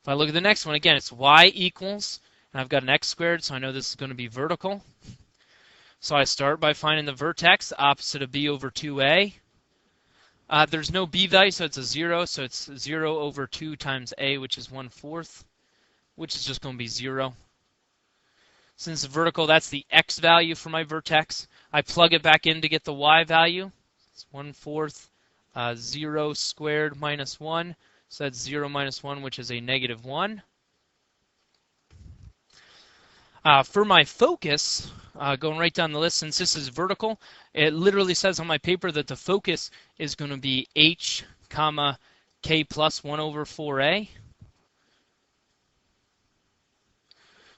If I look at the next one, again, it's y equals, and I've got an x squared, so I know this is going to be vertical. So I start by finding the vertex, opposite of b over 2a. There's no b value, so it's a 0, so it's 0 over 2 times a, which is 1/4, which is just going to be 0. Since it's vertical, that's the x value for my vertex. I plug it back in to get the y value. It's 1/4, 0 squared minus 1. So that's 0 minus 1, which is a -1. For my focus, going right down the list, since this is vertical, it literally says on my paper that the focus is going to be h, comma, k plus 1 over 4a.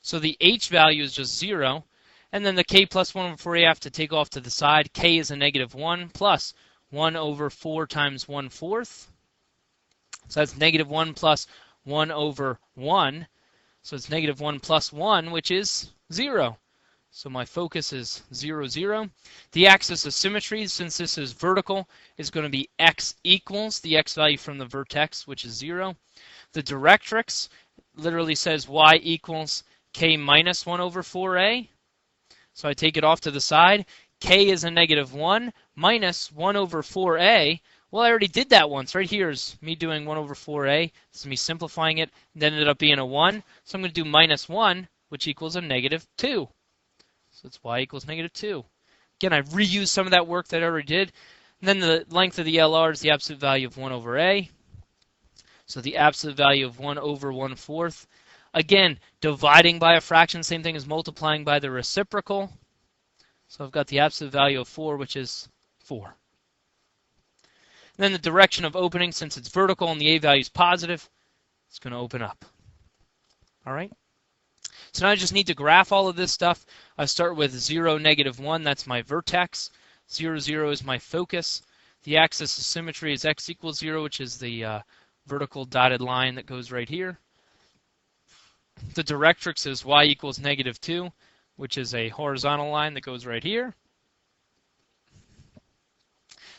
So the h value is just 0, and then the k plus 1 over 4a I have to take off to the side. K is a -1 plus 1 over 4 times 1/4. So that's -1 plus 1 over 1. So it's -1 plus 1, which is 0. So my focus is 0, 0. The axis of symmetry, since this is vertical, is going to be x equals the x value from the vertex, which is 0. The directrix literally says y equals k minus 1 over 4a. So I take it off to the side. K is a -1 minus 1 over 4a. Well, I already did that once. Right here is me doing 1 over 4a. This is me simplifying it. And then it ended up being a 1. So I'm going to do -1, which equals a -2. So it's y equals -2. Again, I've reused some of that work that I already did. And then the length of the LR is the absolute value of 1 over a. So the absolute value of 1 over 1/4. Again, dividing by a fraction, same thing as multiplying by the reciprocal. So I've got the absolute value of 4, which is 4. And then the direction of opening, since it's vertical and the a value is positive, it's going to open up. All right? So now I just need to graph all of this stuff. I start with 0, -1. That's my vertex. 0, 0 is my focus. The axis of symmetry is x equals 0, which is the vertical dotted line that goes right here. The directrix is y equals -2, which is a horizontal line that goes right here.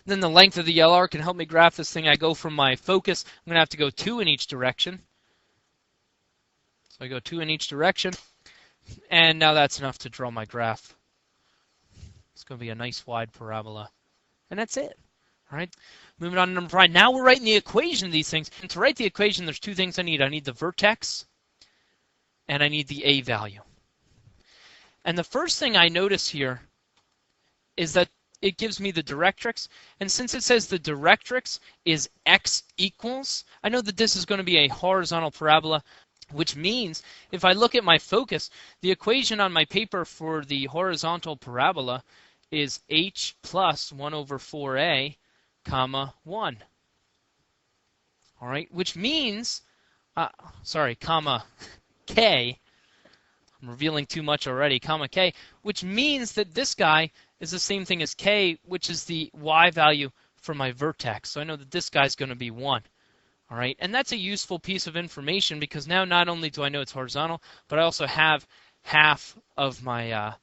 Then the length of the LR can help me graph this thing. I go from my focus. I'm going to have to go 2 in each direction. So I go 2 in each direction. And now that's enough to draw my graph. It's going to be a nice wide parabola. And that's it. All right. Moving on to number 5. Now we're writing the equation of these things. And to write the equation, there's 2 things I need. I need the vertex, and I need the a value. And the first thing I notice here is that it gives me the directrix. And since it says the directrix is x equals, I know that this is going to be a horizontal parabola, which means if I look at my focus, the equation on my paper for the horizontal parabola is h plus 1 over 4a, comma 1. All right, which means, comma k. I'm revealing too much already, comma k, which means that this guy is the same thing as k, which is the y value for my vertex. So I know that this guy's going to be 1. All right, and that's a useful piece of information because now not only do I know it's horizontal, but I also have half of my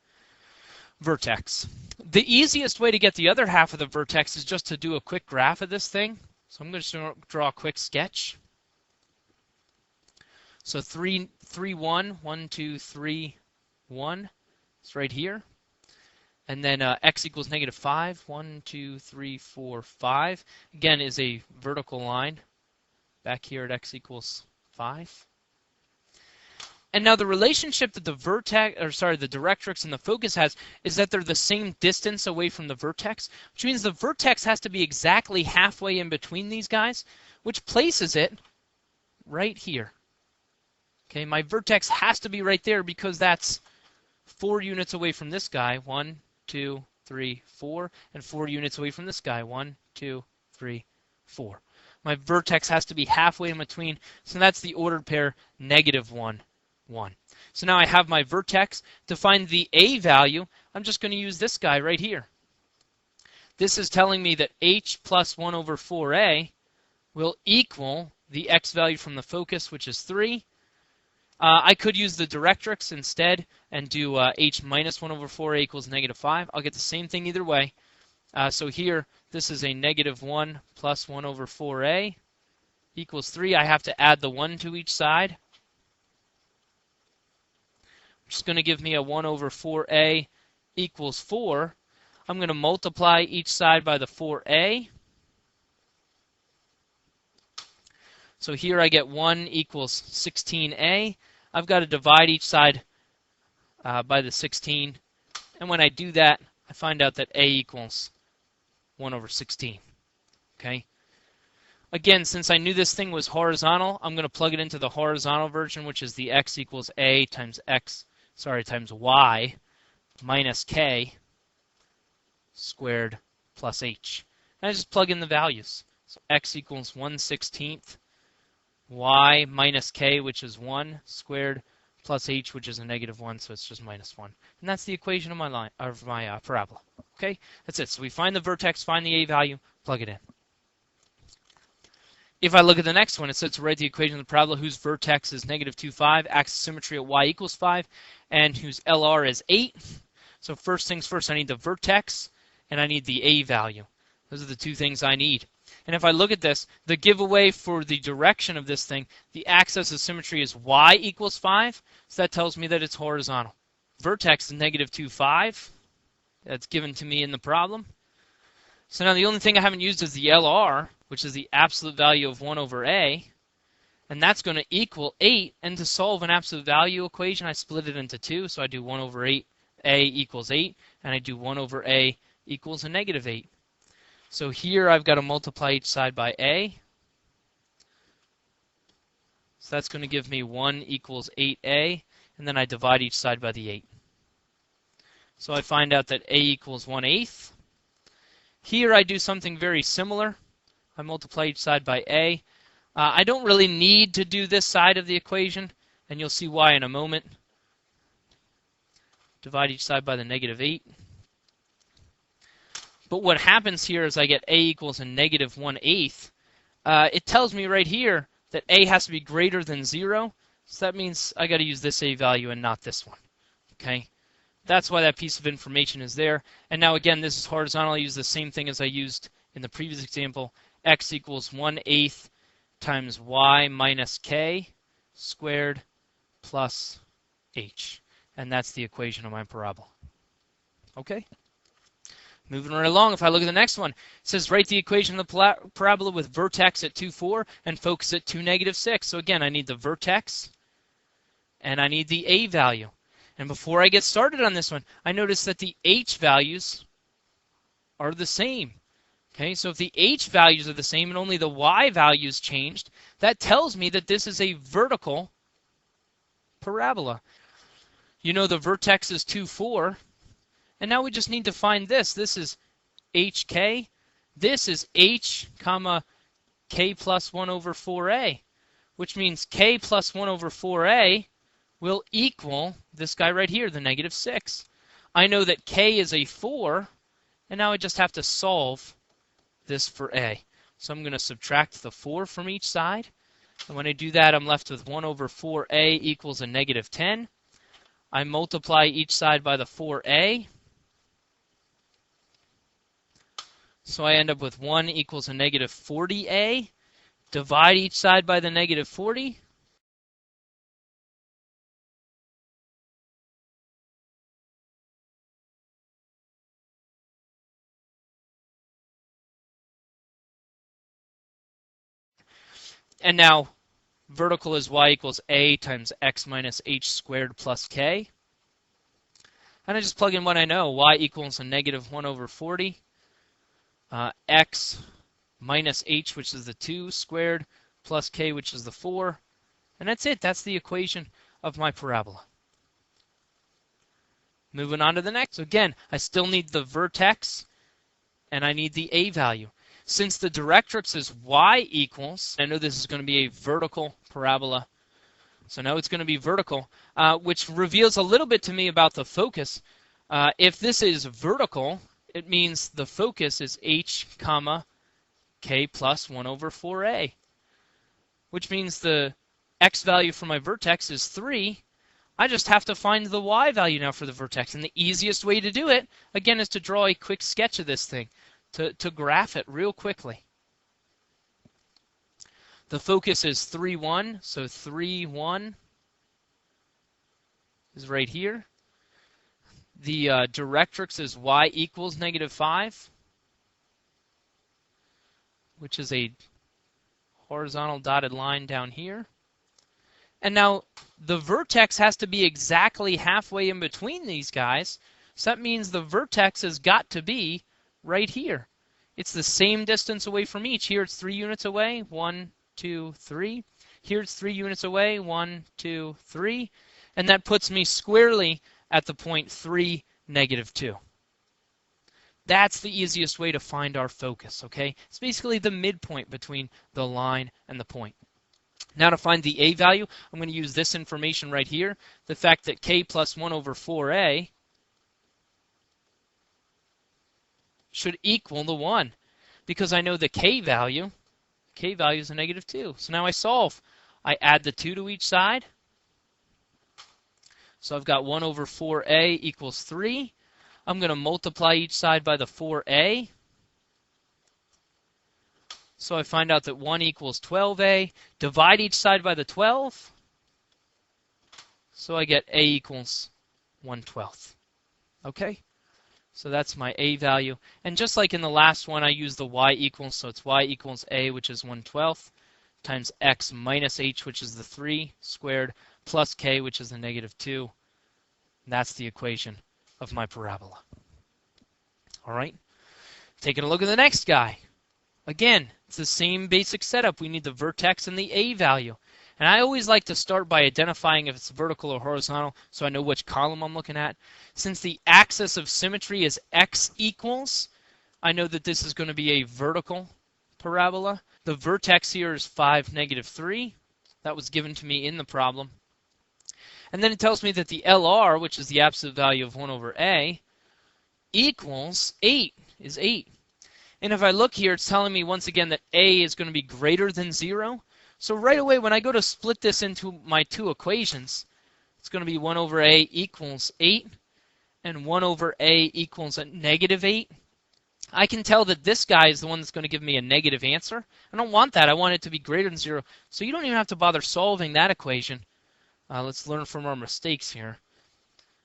vertex. The easiest way to get the other half of the vertex is just to do a quick graph of this thing. So I'm going to draw a quick sketch. So 3, 1, 1, 2, 3, 1. It's right here. And then x equals -5. 1, 2, 3, 4, 5. Again, is a vertical line. Back here at x equals 5. And now the relationship that the directrix and the focus has is that they're the same distance away from the vertex, which means the vertex has to be exactly halfway in between these guys, which places it right here. Okay, my vertex has to be right there because that's 4 units away from this guy. 1, 2, 3, 4, and 4 units away from this guy. 1, 2, 3, 4. My vertex has to be halfway in between, so that's the ordered pair -1, 1. So now I have my vertex. To find the a value, I'm just going to use this guy right here. This is telling me that h plus 1 over 4a will equal the x value from the focus, which is 3. I could use the directrix instead and do h minus 1 over 4a equals -5. I'll get the same thing either way. So here, this is a -1 plus 1 over 4a. equals 3. I have to add the 1 to each side, which is going to give me a 1 over 4a equals 4. I'm going to multiply each side by the 4a. So here I get 1 equals 16a. I've got to divide each side by the 16. And when I do that, I find out that a equals 1 over 16. Okay. Again, since I knew this thing was horizontal, I'm going to plug it into the horizontal version, which is the x equals a times y minus k squared plus h. And I just plug in the values. So x equals 1/16, y minus k, which is 1 squared, plus h, which is a -1, so it's just -1. And that's the equation of my parabola. Okay, that's it. So we find the vertex, find the a value, plug it in. If I look at the next one, it says to write the equation of the parabola whose vertex is -2, 5, axis symmetry at y equals 5, and whose LR is 8. So first things first, I need the vertex, and I need the a value. Those are the two things I need. And if I look at this, the giveaway for the direction of this thing, the axis of symmetry is y equals 5, so that tells me that it's horizontal. Vertex is -2, 5. That's given to me in the problem. So now the only thing I haven't used is the LR, which is the absolute value of 1 over a, and that's going to equal 8. And to solve an absolute value equation, I split it into 2, so I do 1 over 8, a equals 8, and I do 1 over a equals a -8. So here I've got to multiply each side by a. So that's going to give me 1 equals 8a, and then I divide each side by the 8. So I find out that a equals 1/8. Here I do something very similar. I multiply each side by a. I don't really need to do this side of the equation, and you'll see why in a moment. Divide each side by the -8. But what happens here is I get a equals a -1/8. It tells me right here that a has to be greater than 0, so that means I got to use this a value and not this one. Okay, that's why that piece of information is there. And now again, this is horizontal. I use the same thing as I used in the previous example. X equals 1/8 times y minus k squared plus h, and that's the equation of my parabola. Okay. Moving right along, if I look at the next one, it says write the equation of the parabola with vertex at 2, 4 and focus at 2, -6. So again, I need the vertex and I need the a value. And before I get started on this one, I notice that the h values are the same. Okay, so if the h values are the same and only the y values changed, that tells me that this is a vertical parabola. You know the vertex is 2, 4. And now we just need to find this. This is hk. This is h, comma, k plus 1 over 4a, which means k plus 1 over 4a will equal this guy right here, the -6. I know that k is a 4, and now I just have to solve this for a. So I'm going to subtract the 4 from each side. And when I do that, I'm left with 1 over 4a equals a -10. I multiply each side by the 4a. So I end up with 1 equals a -40a. Divide each side by the -40. And now vertical is y equals a times x minus h squared plus k. And I just plug in what I know. Y equals a -1 over 40. X minus h, which is the 2 squared, plus k, which is the 4. And that's it. That's the equation of my parabola. Moving on to the next. So again, I still need the vertex, and I need the a value. Since the directrix is y equals, I know this is going to be a vertical parabola. So now it's going to be vertical, which reveals a little bit to me about the focus. If this is vertical, it means the focus is h, comma, k plus 1 over 4a, which means the x value for my vertex is 3. I just have to find the y value now for the vertex. And the easiest way to do it, again, is to draw a quick sketch of this thing, to graph it real quickly. The focus is 3, 1, so 3, 1 is right here. The directrix is y equals -5, which is a horizontal dotted line down here. And now the vertex has to be exactly halfway in between these guys. So that means the vertex has got to be right here. It's the same distance away from each. Here it's 3 units away. 1, 2, 3. Here it's 3 units away. 1, 2, 3. And that puts me squarely at the point 3, -2. That's the easiest way to find our focus, okay? It's basically the midpoint between the line and the point. Now to find the a value, I'm going to use this information right here, the fact that k plus 1 over 4a should equal the 1, because I know the k value is a -2. So now I solve. I add the 2 to each side. So I've got 1 over 4a equals 3. I'm going to multiply each side by the 4a. So I find out that 1 equals 12a. Divide each side by the 12. So I get a equals 1/12. Okay? So that's my a value. And just like in the last one, I use the y equals. So it's y equals a, which is 1/12, times x minus h, which is the 3 squared, plus k, which is the -2. And that's the equation of my parabola. All right? Taking a look at the next guy. Again, it's the same basic setup. We need the vertex and the a value. And I always like to start by identifying if it's vertical or horizontal so I know which column I'm looking at. Since the axis of symmetry is x equals, I know that this is going to be a vertical parabola. The vertex here is 5, -3. That was given to me in the problem. And then it tells me that the LR, which is the absolute value of 1 over a, equals 8, is 8. And if I look here, it's telling me once again that a is going to be greater than 0. So right away, when I go to split this into my two equations, it's going to be 1 over a equals 8, and 1 over a equals a -8. I can tell that this guy is the one that's going to give me a negative answer. I don't want that. I want it to be greater than 0. So you don't even have to bother solving that equation. Let's learn from our mistakes here.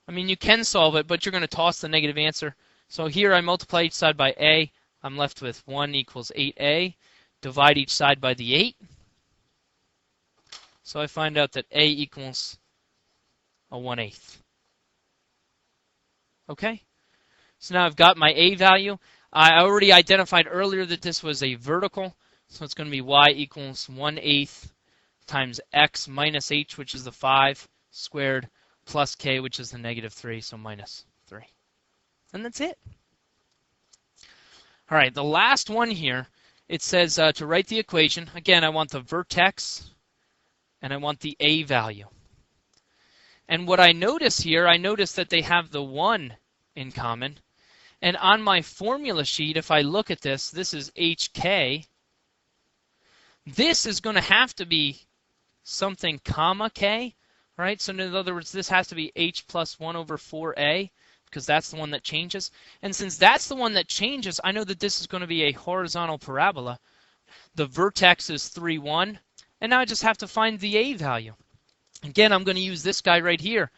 I mean, you can solve it, but you're going to toss the negative answer. So here I multiply each side by a. I'm left with 1 equals 8a. Divide each side by the 8. So I find out that a equals a 1/8. Okay? So now I've got my a value. I already identified earlier that this was a vertical. So it's going to be y equals 1/8 times x minus h, which is the 5 squared, plus k, which is the -3, so -3. And that's it. All right, the last one here, it says to write the equation. Again, I want the vertex and I want the a value. And what I notice here, I notice that they have the 1 in common. And on my formula sheet, if I look at this, this is hk. This is going to have to be something comma k, right? So in other words, this has to be h plus 1 over 4a, because that's the one that changes. And since that's the one that changes, I know that this is going to be a horizontal parabola. The vertex is 3, 1. And now I just have to find the a value. Again, I'm going to use this guy right here.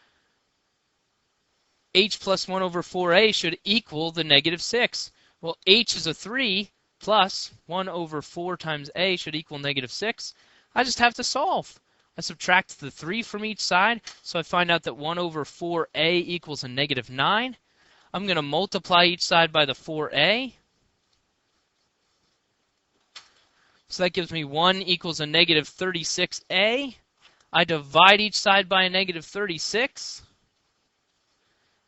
H plus 1 over 4a should equal the -6. Well, h is a 3 plus 1 over 4 times a should equal -6. I just have to solve. I subtract the 3 from each side, so I find out that 1 over 4a equals a -9. I'm going to multiply each side by the 4a. So that gives me 1 equals a -36a. I divide each side by a -36.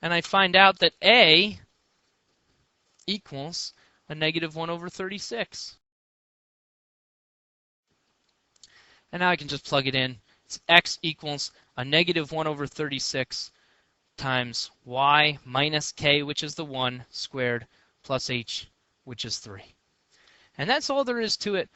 And I find out that a equals a -1 over 36. And now I can just plug it in. It's x equals a -1 over 36 times y minus k, which is the 1, squared, plus h, which is 3. And that's all there is to it.